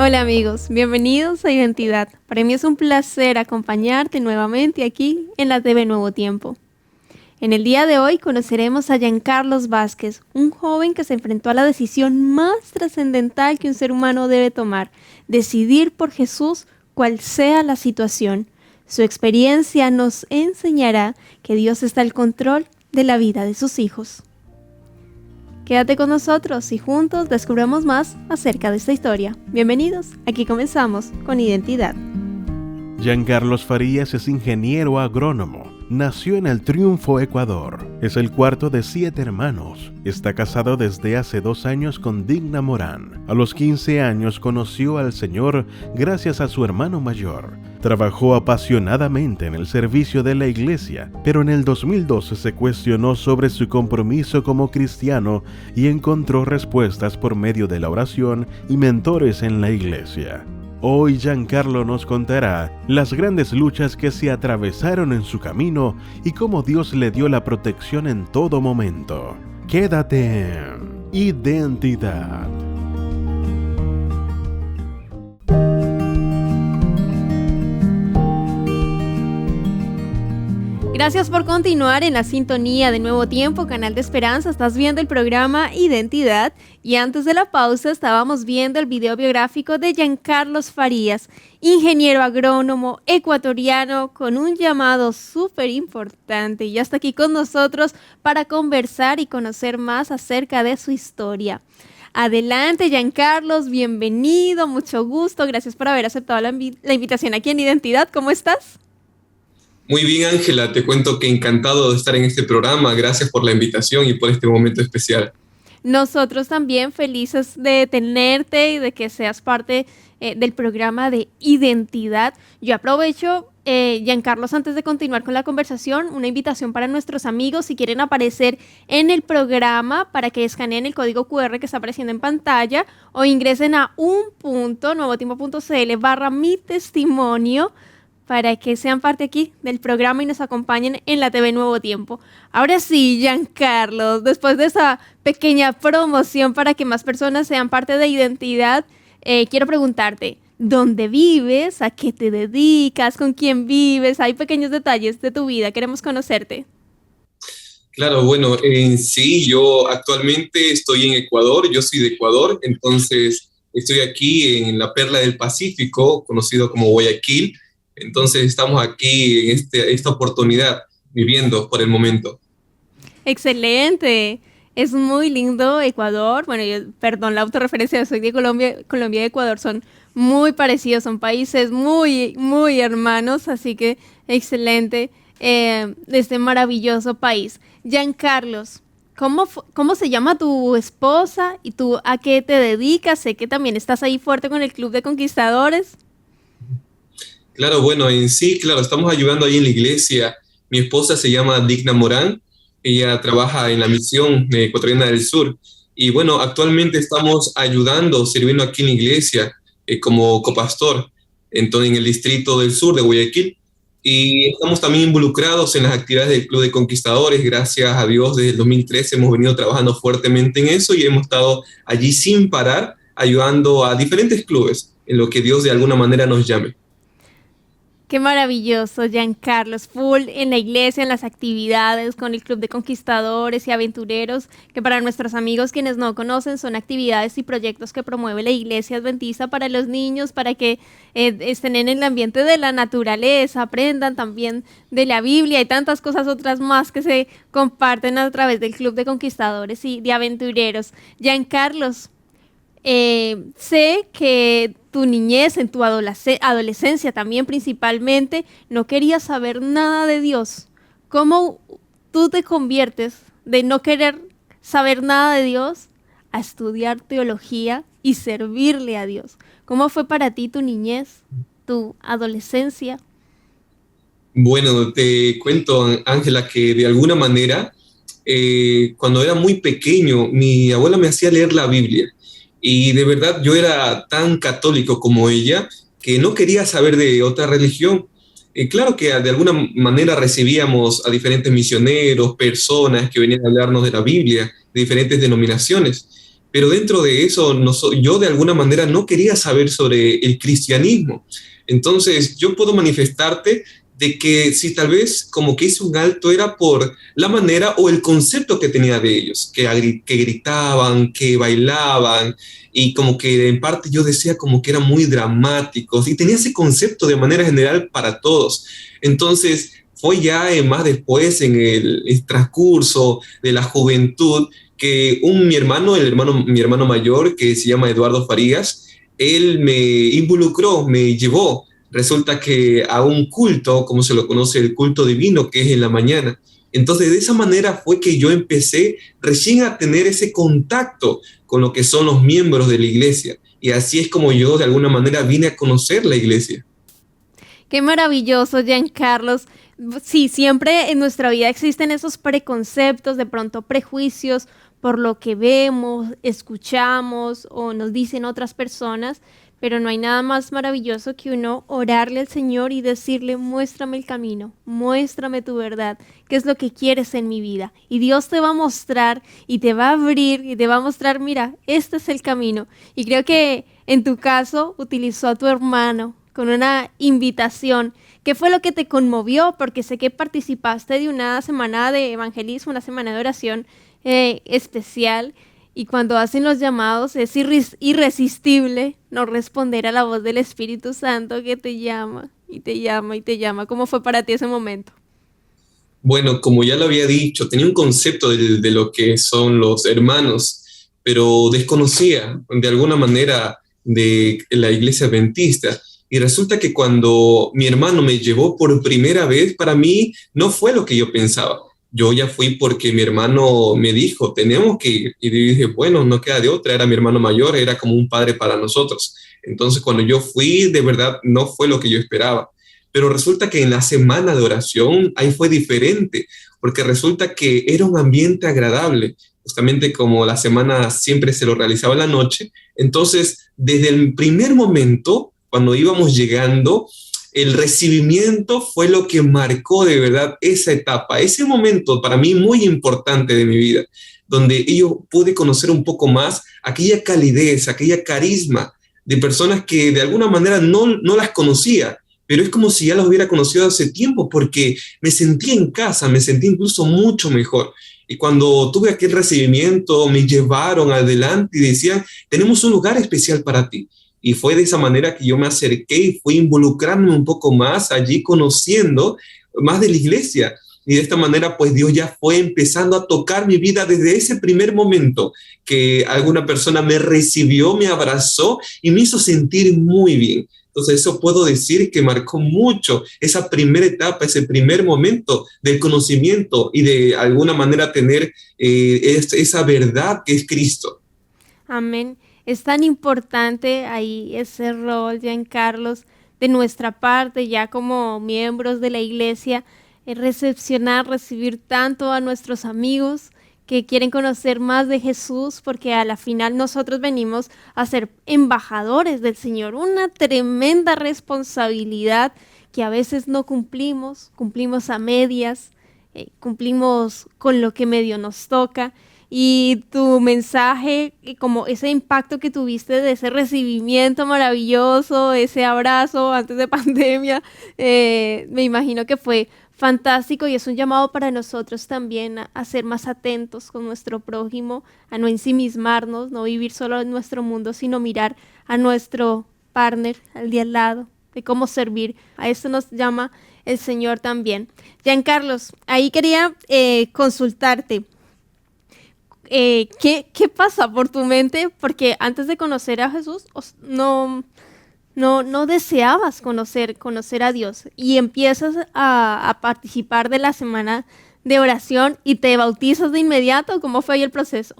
Hola amigos, bienvenidos a Identidad. Para mí es un placer acompañarte nuevamente aquí en la TV Nuevo Tiempo. En el día de hoy conoceremos a Giancarlos Vázquez, un joven que se enfrentó a la decisión más trascendental que un ser humano debe tomar, decidir por Jesús cual sea la situación. Su experiencia nos enseñará que Dios está al control de la vida de sus hijos. Quédate con nosotros y juntos descubramos más acerca de esta historia. Bienvenidos, aquí comenzamos con Identidad. Giancarlos Farías es ingeniero agrónomo. Nació en El Triunfo, Ecuador. Es el cuarto de 7 hermanos. Está casado desde hace 2 años con Digna Morán. A los 15 años conoció al Señor gracias a su hermano mayor. Trabajó apasionadamente en el servicio de la iglesia, pero en el 2012 se cuestionó sobre su compromiso como cristiano y encontró respuestas por medio de la oración y mentores en la iglesia. Hoy Giancarlo nos contará las grandes luchas que se atravesaron en su camino y cómo Dios le dio la protección en todo momento. Quédate en Identidad. Gracias por continuar en la sintonía de Nuevo Tiempo, Canal de Esperanza. Estás viendo el programa Identidad y antes de la pausa estábamos viendo el video biográfico de Giancarlos Farías, ingeniero agrónomo ecuatoriano con un llamado súper importante y ya está aquí con nosotros para conversar y conocer más acerca de su historia. Adelante, Giancarlos, bienvenido, mucho gusto, gracias por haber aceptado la invitación aquí en Identidad. ¿Cómo estás? Muy bien, Ángela, te cuento que encantado de estar en este programa. Gracias por la invitación y por este momento especial. Nosotros también felices de tenerte y de que seas parte del programa de Identidad. Yo aprovecho, Giancarlos, antes de continuar con la conversación, una invitación para nuestros amigos si quieren aparecer en el programa para que escaneen el código QR que está apareciendo en pantalla o ingresen a nuevotiempo.cl/mi testimonio para que sean parte aquí del programa y nos acompañen en la TV Nuevo Tiempo. Ahora sí, Giancarlos, después de esa pequeña promoción para que más personas sean parte de Identidad, quiero preguntarte, ¿dónde vives? ¿A qué te dedicas? ¿Con quién vives? Hay pequeños detalles de tu vida, queremos conocerte. Claro, bueno, en sí, yo actualmente estoy en Ecuador, yo soy de Ecuador, entonces estoy aquí en la perla del Pacífico, conocido como Guayaquil. Entonces estamos aquí en esta oportunidad viviendo por el momento. Excelente. Es muy lindo Ecuador. Bueno, perdón la autorreferencia, yo soy de Colombia. Colombia y Ecuador son muy parecidos, son países muy, muy hermanos, así que excelente este maravilloso país. Giancarlos, ¿cómo se llama tu esposa y tú a qué te dedicas? Sé que también estás ahí fuerte con el Club de Conquistadores. Claro, bueno, en sí, claro, estamos ayudando ahí en la iglesia. Mi esposa se llama Digna Morán, ella trabaja en la misión ecuatoriana del sur. Y bueno, actualmente estamos ayudando, sirviendo aquí en la iglesia como copastor, entonces en el distrito del sur de Guayaquil. Y estamos también involucrados en las actividades del Club de Conquistadores. Gracias a Dios, desde el 2013 hemos venido trabajando fuertemente en eso y hemos estado allí sin parar, ayudando a diferentes clubes en lo que Dios de alguna manera nos llame. Qué maravilloso, Giancarlos, full en la iglesia, en las actividades con el Club de Conquistadores y Aventureros, que para nuestros amigos quienes no conocen son actividades y proyectos que promueve la Iglesia Adventista para los niños, para que estén en el ambiente de la naturaleza, aprendan también de la Biblia y tantas cosas otras más que se comparten a través del Club de Conquistadores y de Aventureros. Giancarlos, sé que tu niñez, en tu adolescencia también principalmente, no querías saber nada de Dios. ¿Cómo tú te conviertes de no querer saber nada de Dios a estudiar teología y servirle a Dios? ¿Cómo fue para ti tu niñez, tu adolescencia? Bueno, te cuento, Ángela, que de alguna manera, cuando era muy pequeño, mi abuela me hacía leer la Biblia. Y de verdad yo era tan católico como ella que no quería saber de otra religión. Claro que de alguna manera recibíamos a diferentes misioneros, personas que venían a hablarnos de la Biblia, de diferentes denominaciones, pero dentro de eso yo de alguna manera no quería saber sobre el cristianismo. Entonces yo puedo manifestarte de que si tal vez como que hice un alto era por la manera o el concepto que tenía de ellos, que gritaban, que bailaban, y como que en parte yo decía como que eran muy dramáticos, y tenía ese concepto de manera general para todos. Entonces fue ya más después en el transcurso de la juventud que mi hermano mayor, que se llama Eduardo Farías, él me involucró, me llevó. Resulta que a un culto, como se lo conoce, el culto divino, que es en la mañana. Entonces, de esa manera fue que yo empecé recién a tener ese contacto con lo que son los miembros de la iglesia. Y así es como yo, de alguna manera, vine a conocer la iglesia. Qué maravilloso, Giancarlos. Sí, siempre en nuestra vida existen esos preconceptos, de pronto prejuicios por lo que vemos, escuchamos o nos dicen otras personas, pero no hay nada más maravilloso que uno orarle al Señor y decirle, muéstrame el camino, muéstrame tu verdad, qué es lo que quieres en mi vida. Y Dios te va a mostrar y te va a abrir y te va a mostrar, mira, este es el camino. Y creo que en tu caso utilizó a tu hermano con una invitación. ¿Qué fue lo que te conmovió? Porque sé que participaste de una semana de evangelismo, una semana de oración especial, y cuando hacen los llamados es irresistible no responder a la voz del Espíritu Santo que te llama y te llama y te llama. ¿Cómo fue para ti ese momento? Bueno, como ya lo había dicho, tenía un concepto de lo que son los hermanos, pero desconocía de alguna manera de la iglesia adventista. Y resulta que cuando mi hermano me llevó por primera vez, para mí no fue lo que yo pensaba. Yo ya fui porque mi hermano me dijo, tenemos que ir. Y dije, bueno, no queda de otra, era mi hermano mayor, era como un padre para nosotros. Entonces, cuando yo fui, de verdad, no fue lo que yo esperaba. Pero resulta que en la semana de oración, ahí fue diferente, porque resulta que era un ambiente agradable, justamente como la semana siempre se lo realizaba en la noche. Entonces, desde el primer momento, cuando íbamos llegando, el recibimiento fue lo que marcó de verdad esa etapa, ese momento para mí muy importante de mi vida, donde yo pude conocer un poco más aquella calidez, aquella carisma de personas que de alguna manera no las conocía, pero es como si ya las hubiera conocido hace tiempo, porque me sentí en casa, me sentí incluso mucho mejor. Y cuando tuve aquel recibimiento, me llevaron adelante y decían, tenemos un lugar especial para ti. Y fue de esa manera que yo me acerqué y fui involucrándome un poco más allí, conociendo más de la iglesia. Y de esta manera, pues Dios ya fue empezando a tocar mi vida desde ese primer momento que alguna persona me recibió, me abrazó y me hizo sentir muy bien. Entonces eso puedo decir que marcó mucho esa primera etapa, ese primer momento del conocimiento y de alguna manera tener esa verdad que es Cristo. Amén. Es tan importante ahí ese rol, Giancarlos, de nuestra parte, ya como miembros de la iglesia, recepcionar, recibir tanto a nuestros amigos que quieren conocer más de Jesús, porque a la final nosotros venimos a ser embajadores del Señor, una tremenda responsabilidad que a veces no cumplimos, cumplimos a medias, cumplimos con lo que medio nos toca. Y tu mensaje, como ese impacto que tuviste de ese recibimiento maravilloso, ese abrazo antes de pandemia, me imagino que fue fantástico y es un llamado para nosotros también a ser más atentos con nuestro prójimo, a no ensimismarnos, no vivir solo en nuestro mundo, sino mirar a nuestro partner, al de al lado, de cómo servir. A esto nos llama el Señor también. Giancarlos, ahí quería consultarte. ¿Qué pasa por tu mente? Porque antes de conocer a Jesús, no deseabas conocer a Dios y empiezas a participar de la semana de oración y te bautizas de inmediato. ¿Cómo fue ahí el proceso?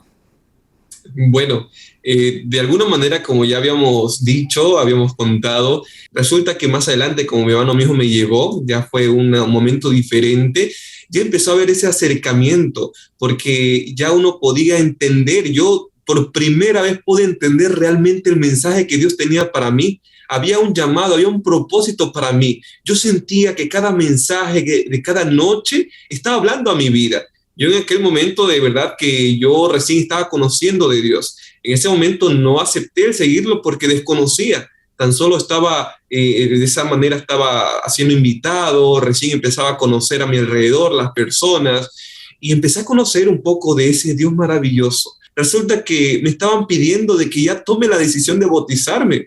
Bueno, de alguna manera, como ya habíamos dicho, habíamos contado, resulta que más adelante, como mi hermano mismo me llevó, ya fue un momento diferente, ya empezó a haber ese acercamiento, porque ya uno podía entender, yo por primera vez pude entender realmente el mensaje que Dios tenía para mí. Había un llamado, había un propósito para mí. Yo sentía que cada mensaje de cada noche estaba hablando a mi vida. Yo en aquel momento de verdad que yo recién estaba conociendo de Dios. En ese momento no acepté el seguirlo porque desconocía. Tan solo estaba, de esa manera estaba haciendo invitado, recién empezaba a conocer a mi alrededor las personas y empecé a conocer un poco de ese Dios maravilloso. Resulta que me estaban pidiendo de que ya tome la decisión de bautizarme.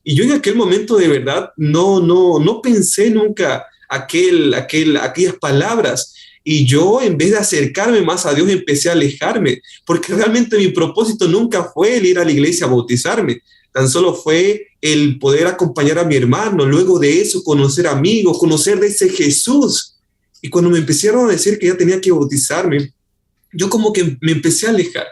Y yo en aquel momento de verdad no pensé nunca aquellas palabras. Y yo, en vez de acercarme más a Dios, empecé a alejarme, porque realmente mi propósito nunca fue el ir a la iglesia a bautizarme, tan solo fue el poder acompañar a mi hermano, luego de eso conocer amigos, conocer de ese Jesús. Y cuando me empezaron a decir que ya tenía que bautizarme, yo como que me empecé a alejar.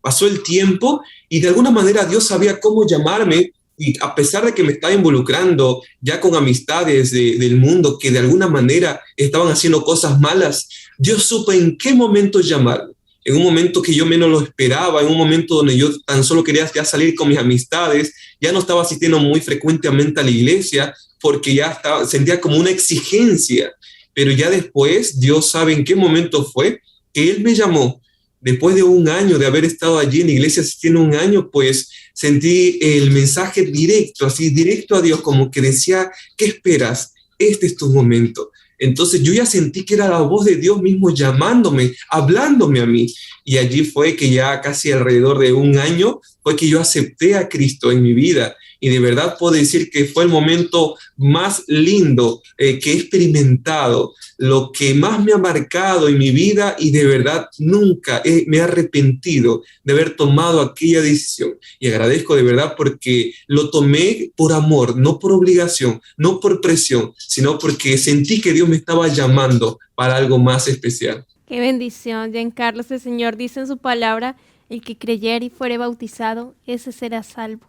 Pasó el tiempo y de alguna manera Dios sabía cómo llamarme, y a pesar de que me estaba involucrando ya con amistades del mundo que de alguna manera estaban haciendo cosas malas, Dios supo en qué momento llamarme. En un momento que yo menos lo esperaba, en un momento donde yo tan solo quería ya salir con mis amistades, ya no estaba asistiendo muy frecuentemente a la iglesia porque ya sentía como una exigencia. Pero ya después, Dios sabe en qué momento fue que Él me llamó. Después de un año de haber estado allí en la iglesia asistiendo un año, pues sentí el mensaje directo, así directo a Dios, como que decía, ¿qué esperas? Este es tu momento. Entonces yo ya sentí que era la voz de Dios mismo llamándome, hablándome a mí. Y allí fue que ya casi alrededor de un año fue que yo acepté a Cristo en mi vida. Y de verdad puedo decir que fue el momento más lindo que he experimentado, lo que más me ha marcado en mi vida, y de verdad nunca me he arrepentido de haber tomado aquella decisión. Y agradezco de verdad porque lo tomé por amor, no por obligación, no por presión, sino porque sentí que Dios me estaba llamando para algo más especial. Qué bendición, Giancarlo. El Señor dice en su palabra, el que creyere y fuere bautizado, ese será salvo.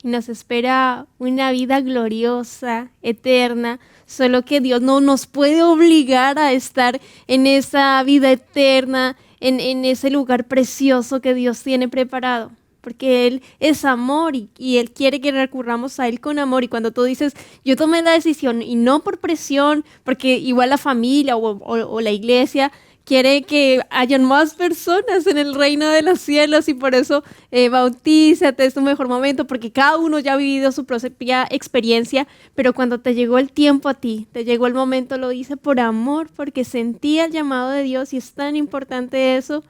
Y nos espera una vida gloriosa, eterna, solo que Dios no nos puede obligar a estar en esa vida eterna, en ese lugar precioso que Dios tiene preparado, porque Él es amor y Él quiere que recurramos a Él con amor. Y cuando tú dices, yo tomé la decisión y no por presión, porque igual la familia o la iglesia quiere que hayan más personas en el reino de los cielos, y por eso bautízate, es tu mejor momento, porque cada uno ya ha vivido su propia experiencia, pero cuando te llegó el tiempo a ti, te llegó el momento, lo hice por amor, porque sentía el llamado de Dios, y es tan importante eso.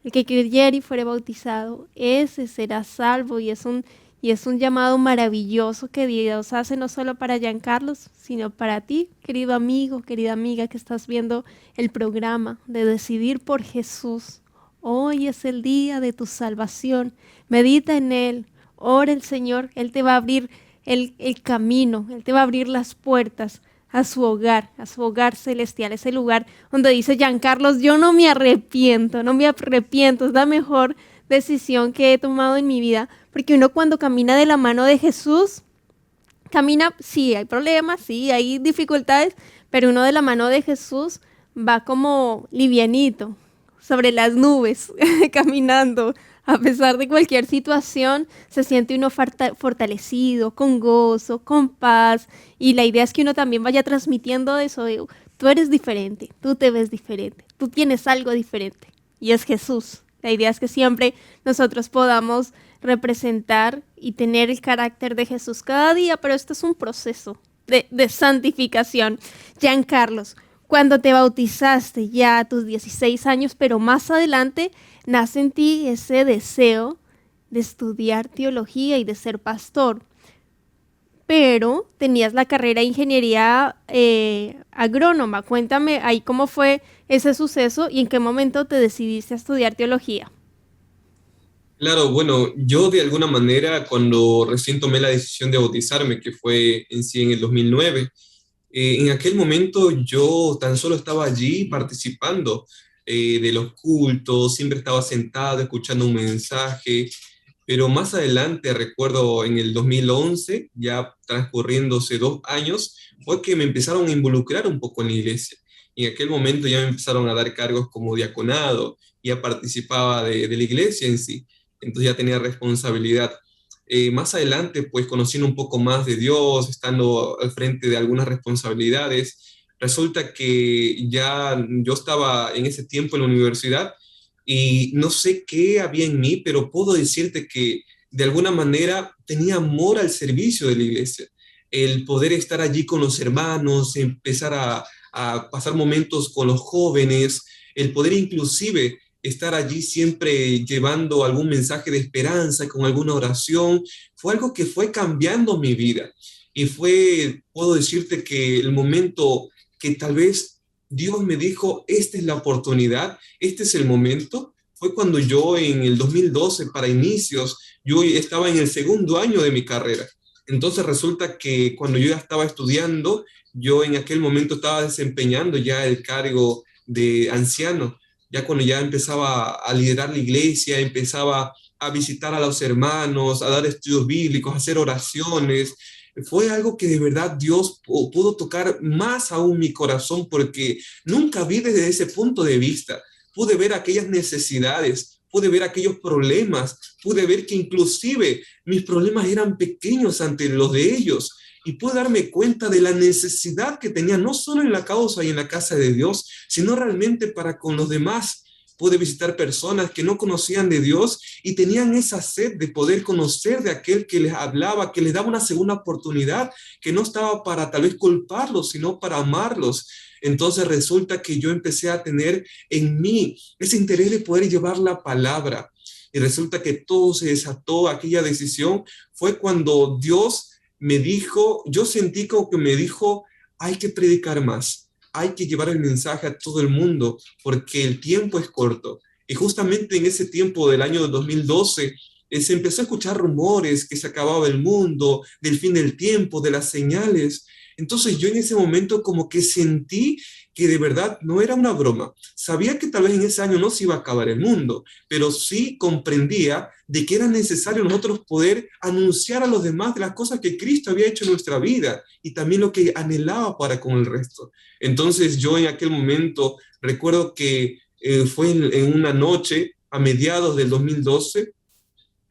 El que creyere y fuere bautizado, ese será salvo, y es un llamado maravilloso que Dios hace no solo para Giancarlos, sino para ti, querido amigo, querida amiga que estás viendo el programa, de decidir por Jesús. Hoy es el día de tu salvación. Medita en Él, ora al Señor, Él te va a abrir el camino, Él te va a abrir las puertas a su hogar celestial, ese lugar donde dice Giancarlos, yo no me arrepiento, es la mejor decisión que he tomado en mi vida, porque uno cuando camina de la mano de Jesús, camina, sí, hay problemas, sí, hay dificultades, pero uno de la mano de Jesús va como livianito, sobre las nubes, caminando. A pesar de cualquier situación, se siente uno fortalecido, con gozo, con paz, y la idea es que uno también vaya transmitiendo eso de, tú eres diferente, tú te ves diferente, tú tienes algo diferente, y es Jesús. La idea es que siempre nosotros podamos representar y tener el carácter de Jesús cada día, pero esto es un proceso de santificación. Giancarlos, cuando te bautizaste ya a tus 16 años, pero más adelante nace en ti ese deseo de estudiar teología y de ser pastor, pero tenías la carrera de ingeniería agrónoma. Cuéntame ahí cómo fue ese suceso y en qué momento te decidiste a estudiar teología. Claro, bueno, yo de alguna manera cuando recién tomé la decisión de bautizarme, que fue en sí en el 2009, en aquel momento yo tan solo estaba allí participando de los cultos, siempre estaba sentado escuchando un mensaje, pero más adelante, recuerdo en el 2011, ya transcurriéndose 2 años, fue que me empezaron a involucrar un poco en la iglesia. Y en aquel momento ya me empezaron a dar cargos como diaconado, ya participaba de la iglesia en sí, entonces ya tenía responsabilidad. Más adelante, pues conociendo un poco más de Dios, estando al frente de algunas responsabilidades, resulta que ya yo estaba en ese tiempo en la universidad y no sé qué había en mí, pero puedo decirte que de alguna manera tenía amor al servicio de la iglesia. El poder estar allí con los hermanos, empezar a pasar momentos con los jóvenes, el poder inclusive estar allí siempre llevando algún mensaje de esperanza, con alguna oración, fue algo que fue cambiando mi vida. Y fue, puedo decirte que el momento que tal vez Dios me dijo, esta es la oportunidad, este es el momento, fue cuando yo en el 2012, para inicios, yo estaba en el segundo año de mi carrera. Entonces resulta que cuando yo ya estaba estudiando, yo en aquel momento estaba desempeñando ya el cargo de anciano, ya cuando ya empezaba a liderar la iglesia, empezaba a visitar a los hermanos, a dar estudios bíblicos, a hacer oraciones. Fue algo que de verdad Dios pudo tocar más aún mi corazón porque nunca vi desde ese punto de vista. Pude ver aquellas necesidades, pude ver aquellos problemas, pude ver que inclusive mis problemas eran pequeños ante los de ellos y pude darme cuenta de la necesidad que tenía no solo en la causa y en la casa de Dios, sino realmente para con los demás. Pude visitar personas que no conocían de Dios y tenían esa sed de poder conocer de aquel que les hablaba, que les daba una segunda oportunidad, que no estaba para tal vez culparlos, sino para amarlos. Entonces resulta que yo empecé a tener en mí ese interés de poder llevar la palabra. Y resulta que todo se desató, aquella decisión fue cuando Dios me dijo, yo sentí como que me dijo, hay que predicar más, hay que llevar el mensaje a todo el mundo, porque el tiempo es corto. Y justamente en ese tiempo del año 2012, se empezó a escuchar rumores que se acababa el mundo, del fin del tiempo, de las señales. Entonces yo en ese momento como que sentí que de verdad no era una broma. Sabía que tal vez en ese año no se iba a acabar el mundo, pero sí comprendía de que era necesario nosotros poder anunciar a los demás de las cosas que Cristo había hecho en nuestra vida y también lo que anhelaba para con el resto. Entonces yo en aquel momento recuerdo que fue en una noche a mediados del 2012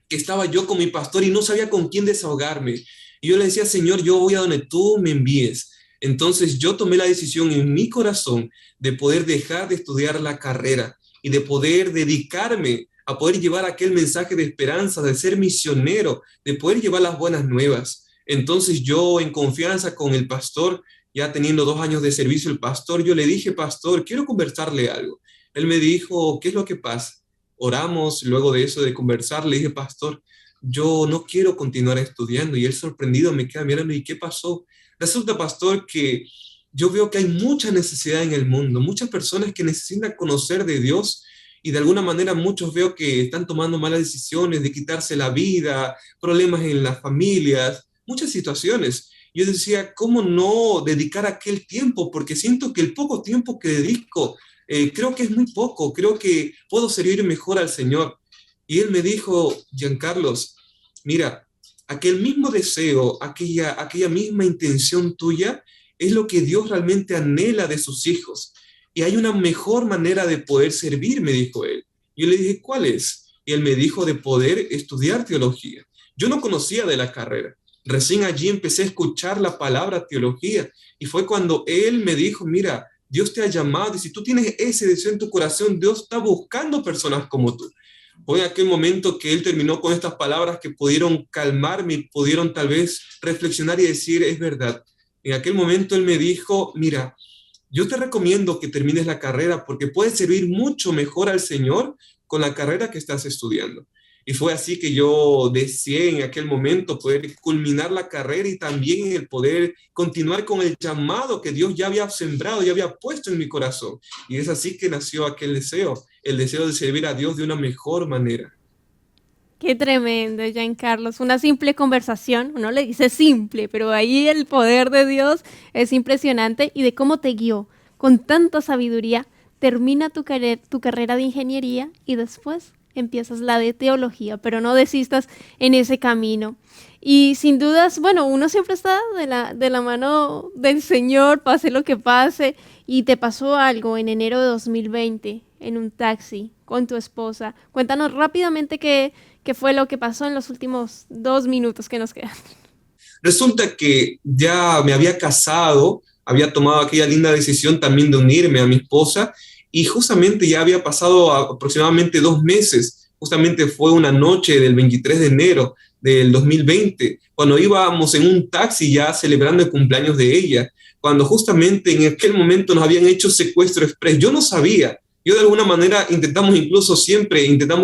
que estaba yo con mi pastor y no sabía con quién desahogarme. Y yo le decía, Señor, yo voy a donde tú me envíes. Entonces yo tomé la decisión en mi corazón de poder dejar de estudiar la carrera y de poder dedicarme a poder llevar aquel mensaje de esperanza, de ser misionero, de poder llevar las buenas nuevas. Entonces yo en confianza con el pastor, ya teniendo 2 años de servicio el pastor, yo le dije, pastor, quiero conversarle algo. Él me dijo, ¿qué es lo que pasa? Oramos, luego de eso de conversar, le dije, pastor, yo no quiero continuar estudiando. Y él sorprendido me queda mirando, ¿y qué pasó? Resulta, pastor, que yo veo que hay mucha necesidad en el mundo, muchas personas que necesitan conocer de Dios y de alguna manera muchos veo que están tomando malas decisiones de quitarse la vida, problemas en las familias, muchas situaciones. Yo decía, ¿cómo no dedicar aquel tiempo? Porque siento que el poco tiempo que dedico, creo que es muy poco, creo que puedo servir mejor al Señor. Y él me dijo, Giancarlos, mira, aquel mismo deseo, aquella misma intención tuya es lo que Dios realmente anhela de sus hijos. Y hay una mejor manera de poder servir, me dijo él. Yo le dije, ¿cuál es? Y él me dijo de poder estudiar teología. Yo no conocía de la carrera. Recién allí empecé a escuchar la palabra teología. Y fue cuando él me dijo, mira, Dios te ha llamado y si tú tienes ese deseo en tu corazón, Dios está buscando personas como tú. Fue en aquel momento que él terminó con estas palabras que pudieron calmarme y pudieron tal vez reflexionar y decir, es verdad. En aquel momento él me dijo, mira, yo te recomiendo que termines la carrera porque puedes servir mucho mejor al Señor con la carrera que estás estudiando. Y fue así que yo deseé en aquel momento poder culminar la carrera y también el poder continuar con el llamado que Dios ya había sembrado, ya había puesto en mi corazón. Y es así que nació aquel deseo, el deseo de servir a Dios de una mejor manera. Qué tremendo, Giancarlos. Una simple conversación, uno le dice simple, pero ahí el poder de Dios es impresionante y de cómo te guió con tanta sabiduría. Termina tu carrera de ingeniería y después empiezas la de teología, pero no desistas en ese camino. Y sin dudas, bueno, uno siempre está de la mano del Señor, pase lo que pase, y te pasó algo en enero de 2020 en un taxi con tu esposa. Cuéntanos rápidamente qué fue lo que pasó en los últimos 2 minutos que nos quedan. Resulta que ya me había casado, había tomado aquella linda decisión también de unirme a mi esposa y justamente ya había pasado aproximadamente 2 meses. Justamente fue una noche del 23 de enero del 2020, cuando íbamos en un taxi ya celebrando el cumpleaños de ella, cuando justamente en aquel momento nos habían hecho secuestro express. Yo no sabía. Yo de alguna manera intentamos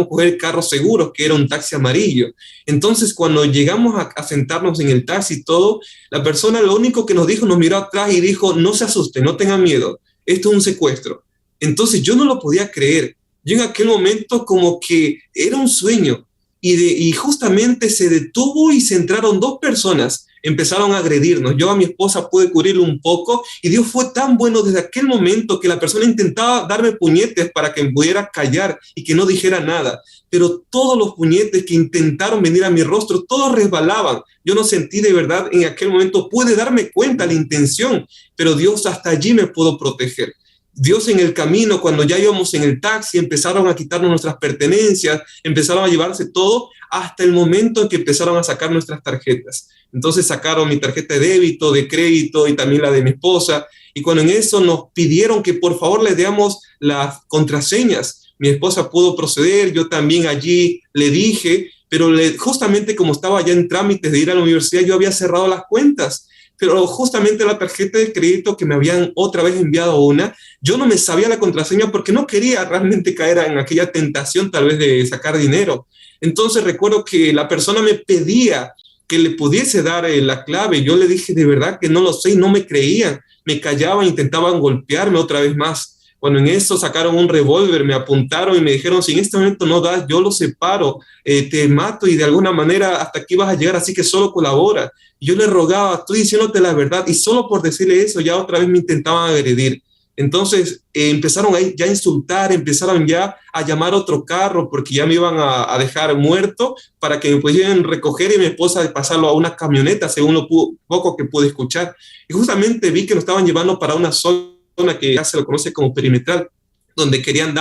coger carros seguros, que era un taxi amarillo. Entonces, cuando llegamos a sentarnos en el taxi y todo, la persona lo único que nos dijo, nos miró atrás y dijo, no se asuste, no tenga miedo, esto es un secuestro. Entonces yo no lo podía creer. Yo en aquel momento como que era un sueño y justamente se detuvo y se entraron 2 personas, empezaron a agredirnos. Yo a mi esposa pude cubrirlo un poco y Dios fue tan bueno desde aquel momento que la persona intentaba darme puñetes para que me pudiera callar y que no dijera nada. Pero todos los puñetes que intentaron venir a mi rostro, todos resbalaban. Yo no sentí de verdad en aquel momento, pude darme cuenta la intención, pero Dios hasta allí me pudo proteger. Dios en el camino, cuando ya íbamos en el taxi, empezaron a quitarnos nuestras pertenencias, empezaron a llevarse todo, hasta el momento en que empezaron a sacar nuestras tarjetas. Entonces sacaron mi tarjeta de débito, de crédito y también la de mi esposa. Y cuando en eso nos pidieron que por favor les demos las contraseñas, mi esposa pudo proceder, yo también allí le dije, pero justamente como estaba ya en trámites de ir a la universidad, yo había cerrado las cuentas. Pero justamente la tarjeta de crédito que me habían otra vez enviado una, yo no me sabía la contraseña porque no quería realmente caer en aquella tentación tal vez de sacar dinero. Entonces recuerdo que la persona me pedía que le pudiese dar la clave. Yo le dije de verdad que no lo sé y no me creían. Me callaban, intentaban golpearme otra vez más. Cuando en eso sacaron un revólver, me apuntaron y me dijeron, si en este momento no das, yo lo separo, te mato y de alguna manera hasta aquí vas a llegar, así que solo colabora. Y yo le rogaba, estoy diciéndote la verdad, y solo por decirle eso ya otra vez me intentaban agredir. Entonces empezaron ya a insultar, empezaron ya a llamar otro carro porque ya me iban a dejar muerto para que me pudieran recoger y mi esposa pasarlo a una camioneta, según lo poco que pude escuchar. Y justamente vi que nos estaban llevando para una zona que ya se lo conoce como perimetral, donde me querían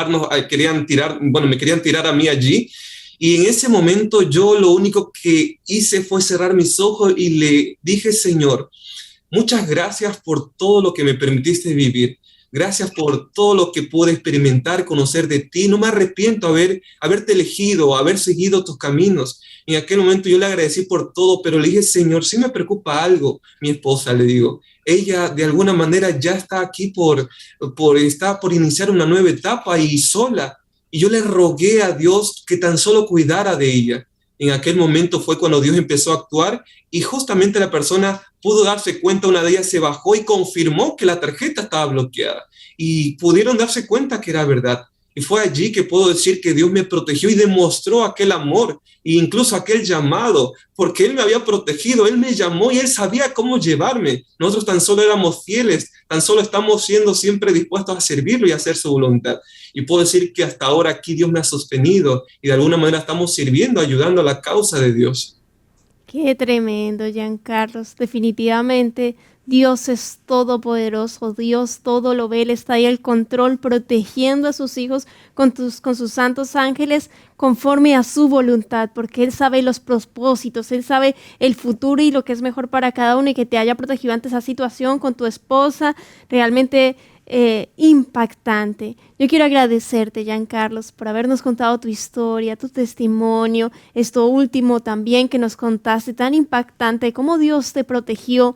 tirar a mí allí. Y en ese momento yo lo único que hice fue cerrar mis ojos y le dije, Señor, muchas gracias por todo lo que me permitiste vivir. Gracias por todo lo que pude experimentar, conocer de ti. No me arrepiento haberte elegido, haber seguido tus caminos. En aquel momento yo le agradecí por todo, pero le dije, Señor, sí me preocupa algo. Mi esposa, le digo, ella de alguna manera ya está aquí está por iniciar una nueva etapa y sola. Y yo le rogué a Dios que tan solo cuidara de ella. En aquel momento fue cuando Dios empezó a actuar y justamente la persona pudo darse cuenta, una de ellas se bajó y confirmó que la tarjeta estaba bloqueada y pudieron darse cuenta que era verdad. Y fue allí que puedo decir que Dios me protegió y demostró aquel amor e incluso aquel llamado, porque Él me había protegido, Él me llamó y Él sabía cómo llevarme. Nosotros tan solo éramos fieles, tan solo estamos siendo siempre dispuestos a servirlo y a hacer su voluntad. Y puedo decir que hasta ahora aquí Dios me ha sostenido y de alguna manera estamos sirviendo, ayudando a la causa de Dios. Qué tremendo, Giancarlos. Definitivamente Dios es todopoderoso, Dios todo lo ve, Él está ahí al control, protegiendo a sus hijos con sus santos ángeles conforme a su voluntad, porque Él sabe los propósitos, Él sabe el futuro y lo que es mejor para cada uno, y que te haya protegido ante esa situación con tu esposa, realmente impactante. Yo quiero agradecerte, Giancarlos, por habernos contado tu historia, tu testimonio, esto último también que nos contaste, tan impactante, cómo Dios te protegió,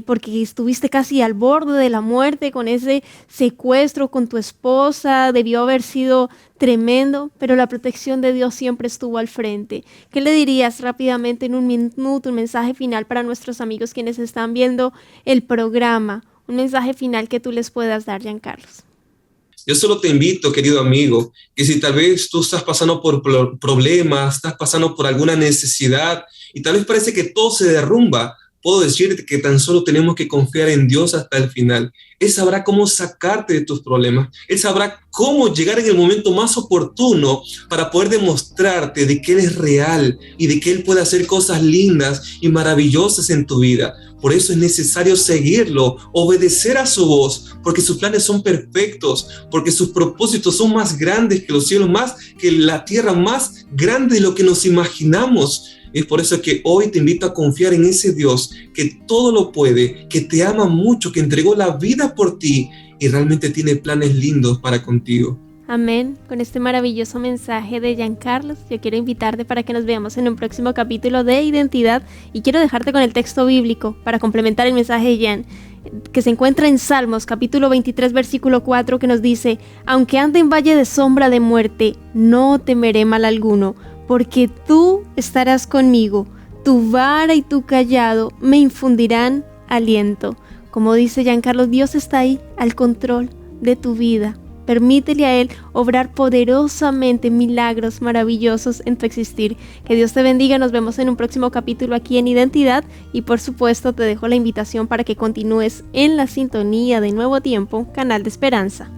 porque estuviste casi al borde de la muerte con ese secuestro con tu esposa. Debió haber sido tremendo, pero la protección de Dios siempre estuvo al frente. ¿Qué le dirías rápidamente en un minuto, un mensaje final para nuestros amigos quienes están viendo el programa? Un mensaje final que tú les puedas dar, Giancarlos. Yo solo te invito, querido amigo, que si tal vez tú estás pasando por problemas, estás pasando por alguna necesidad y tal vez parece que todo se derrumba, puedo decirte que tan solo tenemos que confiar en Dios hasta el final. Él sabrá cómo sacarte de tus problemas. Él sabrá cómo llegar en el momento más oportuno para poder demostrarte de que Él es real y de que Él puede hacer cosas lindas y maravillosas en tu vida. Por eso es necesario seguirlo, obedecer a su voz, porque sus planes son perfectos, porque sus propósitos son más grandes que los cielos, más que la tierra, más grande de lo que nos imaginamos. Es por eso que hoy te invito a confiar en ese Dios que todo lo puede, que te ama mucho, que entregó la vida por ti y realmente tiene planes lindos para contigo. Amén. Con este maravilloso mensaje de Giancarlos, yo quiero invitarte para que nos veamos en un próximo capítulo de Identidad, y quiero dejarte con el texto bíblico para complementar el mensaje de Jan, que se encuentra en Salmos capítulo 23 versículo 4, que nos dice: aunque ande en valle de sombra de muerte, no temeré mal alguno, porque tú estarás conmigo, tu vara y tu cayado me infundirán aliento. Como dice Giancarlos, Dios está ahí al control de tu vida. Permítele a Él obrar poderosamente milagros maravillosos en tu existir. Que Dios te bendiga. Nos vemos en un próximo capítulo aquí en Identidad. Y por supuesto te dejo la invitación para que continúes en la sintonía de Nuevo Tiempo, canal de esperanza.